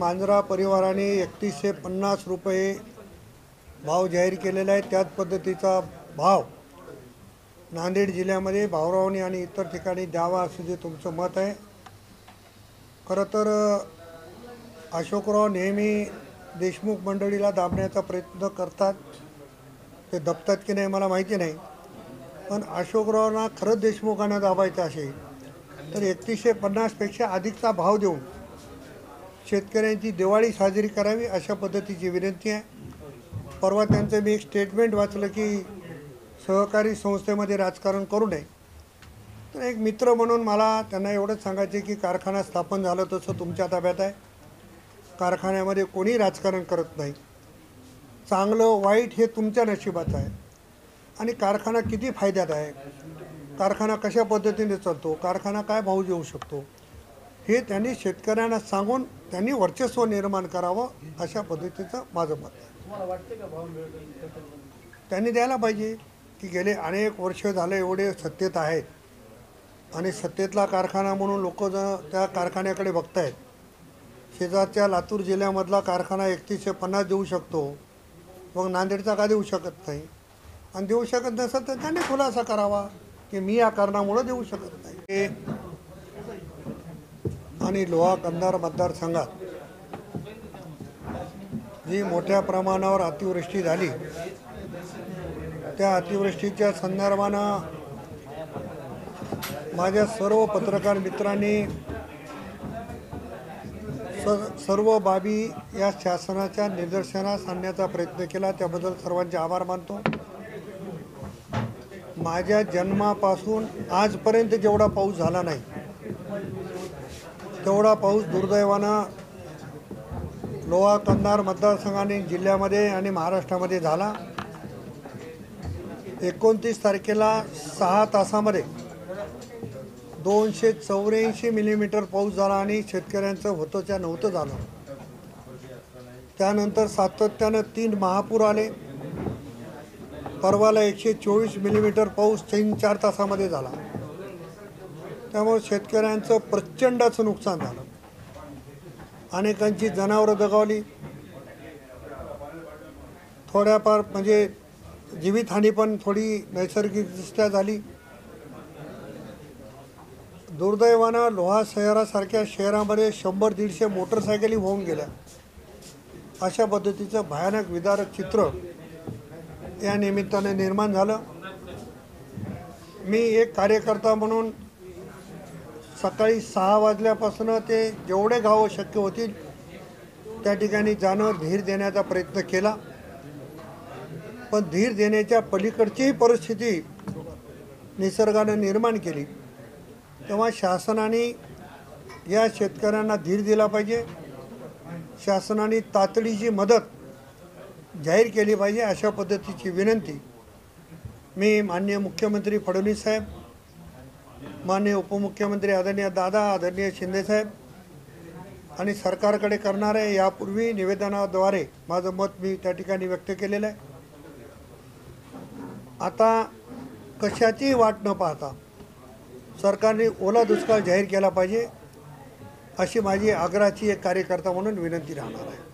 मांजरा परिवाराने 3150 रुपये भाव जाहीर केलेला आहे। त्याच पद्धतीचा भाव नांदेड जिल्ह्यामध्ये भावरावनी आणि इतर ठिकाणी द्यावा असे जे तुमचं मत आहे। खरं तर अशोकराव नेहमी देशमुख मंडळीला दाबण्याचा प्रयत्न करतात, ते दबतात की नाही मला माहिती नाही, पण अशोकरावांना खरंच देशमुखांना दाबायचं असेल तर 3150 पेक्षा अधिकचा भाव देऊन शेतकऱ्यांची दिवाळी साजरी करावी अशा पद्धतीची विनंती आहे। परवा त्यांचं मी एक स्टेटमेंट वाचलं की सहकारी संस्थेमध्ये राजकारण करू नये। तर एक मित्र म्हणून मला त्यांना एवढंच सांगायचे की कारखाना स्थापन झालं तसं तुमच्या ताब्यात आहे, कारखान्यामध्ये कोणी राजकारण करत नाही, चांगलं वाईट हे तुमच्या नशिबात आहे। आणि कारखाना किती फायद्यात आहे, कारखाना कशा पद्धतीने चालतो, कारखाना काय भाव देऊ शकतो, हे त्यांनी शेतकऱ्यांना सांगून त्यांनी वर्चस्व निर्माण करावं अशा पद्धतीचं माझं मत आहे। त्यांनी द्यायला पाहिजे की गेले अनेक वर्ष झाले एवढे सत्तेत आहेत आणि सत्तेतला कारखाना म्हणून लोक त्या कारखान्याकडे बघत आहेत। शेजारच्या लातूर जिल्ह्यामधला कारखाना 3150 देऊ शकतो, मग नांदेडचा का देऊ शकत नाही? आणि देऊ शकत नसेल तर त्यांनी खुलासा करावा की मी या कारणामुळे देऊ शकत नाही। आणि लोहा कंधार मतदारसंघात जी मोठ्या प्रमाणावर अतिवृष्टी झाली, त्या अतिवृष्टीच्या संदर्भानं माझ्या सर्व पत्रकार मित्रांनी सर्व बाबी या शासनाच्या निदर्शनास आणण्याचा प्रयत्न केला, त्याबद्दल सर्वांचे आभार मानतो। माझ्या जन्मापासून आजपर्यंत जेवढा पाऊस झाला नाही तेवढा पाऊस दुर्दैवानं लोहा कंधार मतदारसंघाने जिल्ह्यामध्ये आणि महाराष्ट्रामध्ये झाला। 29 तारखेला 6 तासामध्ये 284 मिलीमीटर पाऊस झाला आणि शेतकऱ्यांचं होतं त्या नव्हतं झालं। त्यानंतर सातत्यानं 3 महापूर आले। परवाला 124 मिलीमीटर पाऊस 3-4 तासामध्ये झाला। त्यामुळे शेतकऱ्यांचं प्रचंड असं नुकसान झालं, अनेकांची जनावरं दगावली, थोड्याफार म्हणजे जीवितहानी पण थोडी नैसर्गिकदृष्ट्या झाली। दुर्दैवानं लोहा शहरासारख्या शहरामध्ये 100-150 मोटरसायकली होऊन गेल्या। अशा पद्धतीचं भयानक विदारक चित्र या निमित्ताने निर्माण झालं। मी एक कार्यकर्ता म्हणून सकाळी 6 वाजल्यापासून ते जेवढे गावं शक्य होतील त्या ठिकाणी जाणं, धीर देण्याचा प्रयत्न केला, पण धीर देण्याच्या पलीकडचीही परिस्थिती निसर्गानं निर्माण केली। तेव्हा शासनाने या शेतकऱ्यांना धीर दिला पाहिजे, शासनाने तातडीची मदत जाहीर केली पाहिजे अशा पद्धतीची विनंती मी माननीय मुख्यमंत्री फडणवीस साहेब, माननीय उपमुख्यमंत्री आदरणीय दादा, आदरणीय शिंदे साहेब आणि सरकारकडे करणार आहे। यापूर्वी निवेदनाद्वारे माझं मत मी त्या ठिकाणी व्यक्त केलेलं आहे। आता कशाची वाट न पाहता सरकारने ओला दुष्काळ जाहीर केला पाहिजे अशी माझी आग्रहाची एक कार्यकर्ता म्हणून विनंती राहणार आहे।